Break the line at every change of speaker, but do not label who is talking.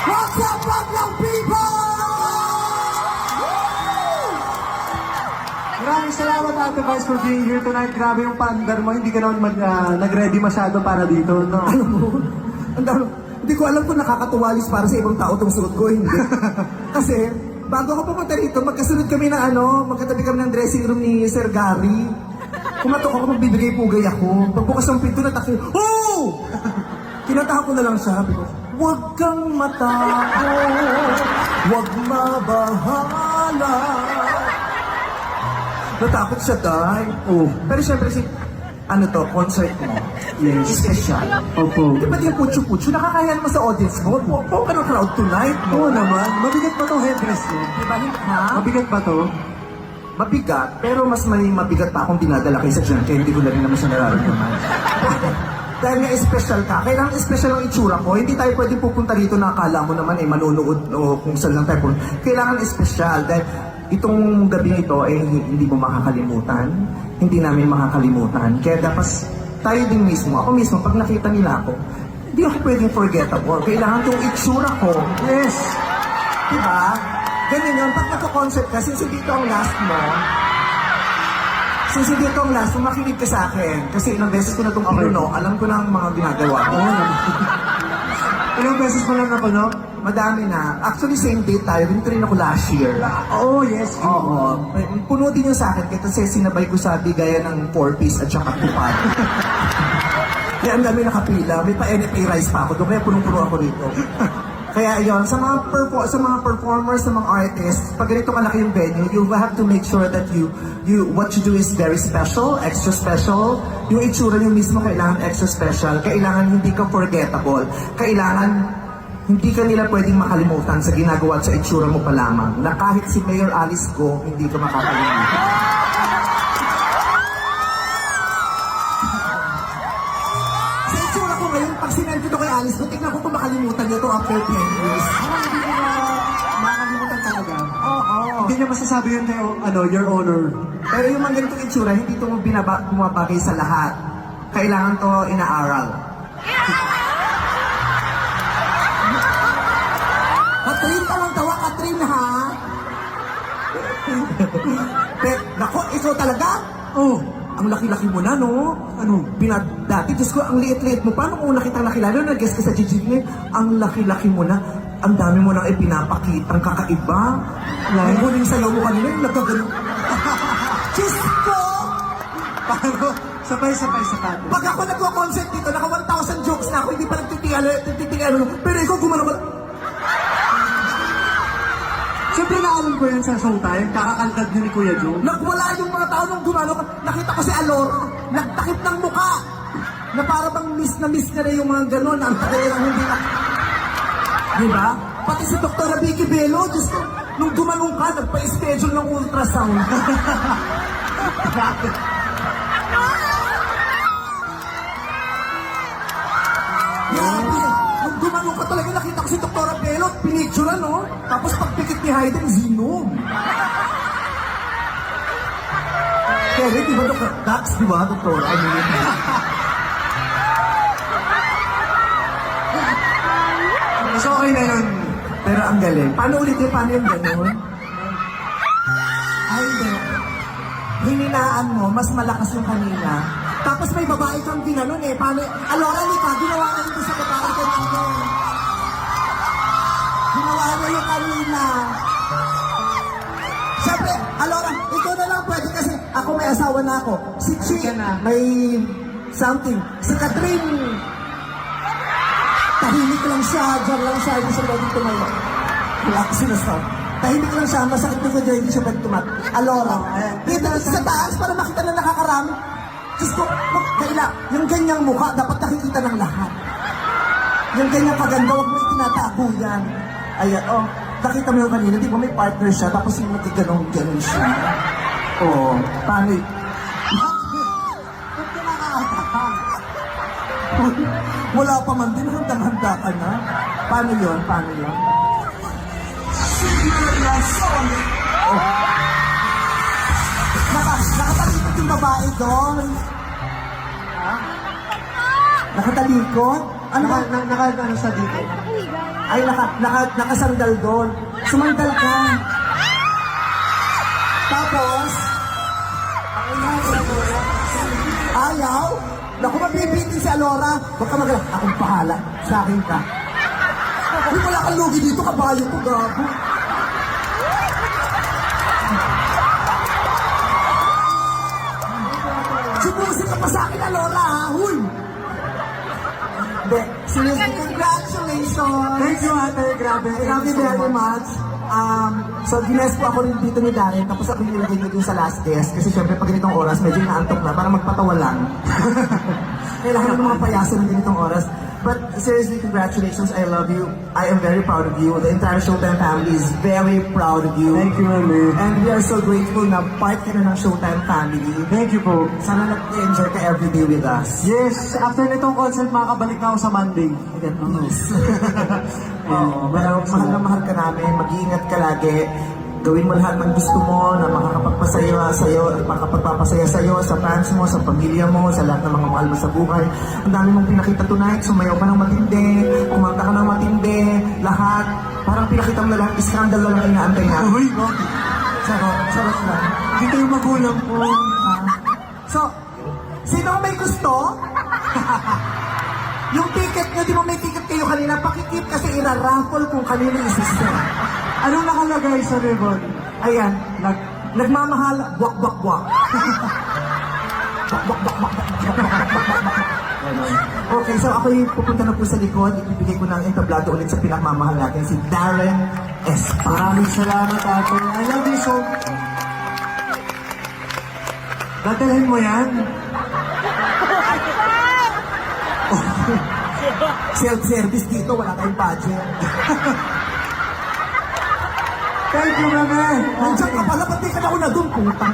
What's up, Baglang people?
Maraming salamat, Ate Vice, for being here tonight. Grabe yung paandar mo. Hindi ka naman nag-ready masyado para dito, no?
Alam mo, ang dami, hindi ko alam kung nakakatuwalis para sa ibang tao itong suot ko, hindi. Kasi, bago ako pumunta rito, magkasunod kami ng magkatabi kami ng dressing room ni Sir Gary. Kumatok ako, magbibigay pugay ako. Pagbukas ng pinto, natakil, oh! Kinatahan ko na lang siya. Sabi ko, huwag kang matakot, huwag mabahala. Natakot siya, Day.
Oh.
Pero syempre, concert mo.
Yes.
Special.
Opo.
Di ba yung putyo-putyo? Nakakaya naman sa audience mo. Oo ka ng crowd tonight,
Oo
no?
naman. Mabigat ba to headdress mo?
Di ba, ha?
Mabigat ba to?
Mabigat, pero mas may mabigat pa akong dinadala kaysa dyan, kaya hindi ko na rin naman siya nararamdaman. Dahil nga special ka, kailangan special ang itsura ko. Hindi tayo pwede pupunta dito na akala mo naman manonood o kung saan lang tayo pupunta. Kailangan special dahil itong gabi ito ay hindi mo makakalimutan. Hindi namin makakalimutan. Kaya dapat tayo din mismo, ako mismo, pag nakita nila ako, hindi ako pwedeng forgettable. Kailangan itong itsura ko.
Yes.
Diba? Ganyan yun. Pag nagko-concert ka, since dito ang last mo, makinig ka sa akin. Kasi ilang beses ko na itong pinuno, alam ko na ang mga ginagawa ko.
Ilang beses mo lang ako, no?
Madami na. Actually, same date tayo. Dito rin ako last year.
Oh, yes.
Oo. Puno din yun sa akin kasi sinabay ko sa bigayan ng 4-piece at saka tupad. Kaya ang dami nakapila. May pa-NFA rice pa ako doon. Kaya punong-puno ako rito. Kaya yon sa mga performers, sa mga artists, pag ganito kalaki yung venue, you have to make sure that what you do is very special, extra special. Yung itsura nyo mismo kailangan extra special. Kailangan hindi ka forgettable. Kailangan hindi ka nila pwedeng makalimutan sa ginagawa at sa itsura mo pa lamang. Na kahit si Mayor Alice Go, hindi ka makakalimutan. Sa itsura ko ngayon, pag sinend ko kay Alice Go, tignan ko kung makalimutan niya ito after 10 years.
Hindi ko na makakalimutan talaga.
Oo.
Hindi niya masasabi yun kayo, your honor.
Pero yung mga ganitong itsura, hindi ito bumabagay sa lahat. Kailangan to inaaral. Katrin ka lang tawa, Katrin ha? Pero, nako, ikaw talaga?
Oh,
Ang laki-laki mo na, no?
ano?
Dati, Diyos ko, ang liit-liit mo. Paano kung nakita nakilala? Nag-guess ka sa Gigi, ang laki-laki mo na. Ang dami mo nang ipinapakitang kakaiba. Yung huling sayaw mo kanina, yung nagkagano. Diyos ko!
Paano? Sabay-sabay sa tato.
Pag ako nagko-concert dito, naka 1,000 jokes na ako, hindi pa nagtitingalo. Pero ikaw gumano ka.
Siyempre naalam ko yan sa showtime, kakakaldad niyo ni Kuya Joe.
Nagwala yung mga tao nung gumano ka. Nakita ko si Alora, nagtakip ng muka. Na para bang miss niya na yung mga gano'n. Ang tagal lang hindi na. Diba? Pati si Dr. Vicky Bello, Diyos ko, nung gumanong ka, nagpa-schedule ng ultrasound. Grabe. Nung gumanong ka talaga, nakita ko si Dr. Bello, pinicture no? Tapos pagpikit ni Hayden, Zinom. Kaya di ba, Dr. Dax, di ba, Dr. Ano yun?
So okay na yun.
Pero ang galing. Paano ulit yun? Paano yung gano'n? Ay, hindi. Hininaan mo, mas malakas yung kanina. Tapos may babae kang ginanon eh. Paano? Alora, Nika, ginawa ka nito sa babae kanina. Ginawa mo yung kanina. Siyempre, Alora, ikaw na lang pwede kasi ako may asawa na ako. Si Chi, may something. Si Catherine, tahimik lang siya, dyan lang siya, hindi siya pwedeng tumayo. Wala ko sinasabi. Tahimik lang siya, masakit na ko dyan, hindi siya pwedeng tumayo. Alora, dito sa taas para makita na nakakarami. Diyos ko, yung ganyang mukha, dapat nakikita ng lahat. Yung ganyang kaganda, huwag mo itinatago yan. Ayan, oh, nakita mo yung kanina, di ba may partner siya, tapos yung nagkaganong-ganon siya. Oo, paano yun? Wala pa man din, handa-handa ka na. Paano yun? Paano yun? Oh. Nakatalikot yung babae doon. Ha? Nakatalikot? Ano ba?
Ano sa dito?
Ay, nakasandal doon. Sumandal ka. Tapos, ayaw? Naku, mabibitin si Alora. Huwag ka magala. Akong pahala. Sa akin ka. Uy, wala kang lugi dito. Kabayo ko, gago. Subusin ka pa sa akin, Alora, ha? Huy! Hindi. Seriously, congratulations!
Thank you, ate. Grabe.
Thank you very much. So, gines po ako rin dito ni Darren, tapos ako nilagay niyo dun sa last guest. Kasi syempre, pag ganitong oras, medyo naantok na, para magpatawa lang. Kailangan ng mga payaso ng ganitong oras. But seriously, congratulations. I love you. I am very proud of you. The entire Showtime family is very proud of you.
Thank you, Mami.
And we are so grateful na part ka na ng Showtime family.
Thank you po.
Sana nag-enjoy ka everyday with us.
Yes, after nitong concert, makakabalik na ako sa Monday.
Please. Oo, mahal na mahal ka namin. Mag-iingat ka lagi. Gawin mo lahat ng gusto mo na makakapagpasaya sa'yo at makakapagpapasaya sa'yo, sa fans mo, sa pamilya mo, sa lahat ng mga mahal mo sa buhay. Ang dami mong pinakita tonight, sumayaw ka ng matindi, kumanta ka ng matindi, lahat. Parang pinakita mo na lahat, scandal na lang inaantay natin.
Uy,
Sarap lang.
hindi kayo magulang po.
So, sino may gusto? Yung ticket nyo, di ba may ticket kayo kanina? Pakikip kasi ira-raffle kung kanino isisend.
Anong nakalagay sa ribbon?
Ayan, nagmamahal, buwak, buwak, buwak. Buwak, buwak, buwak, buwak, buwak, buwak, buwak, buwak, buwak. Okay, so ako'y pupunta na po sa likod. Ibibigay ko ng entablado ulit sa pinakmamahal natin, si Darren Espa.
Maraming salamat, ate. I love you so. Dadalhin mo yan?
Self-service dito, wala tayong budget.
Thank you, Mami.
Nandiyan ka pala, ba't di ka na una doon, puta?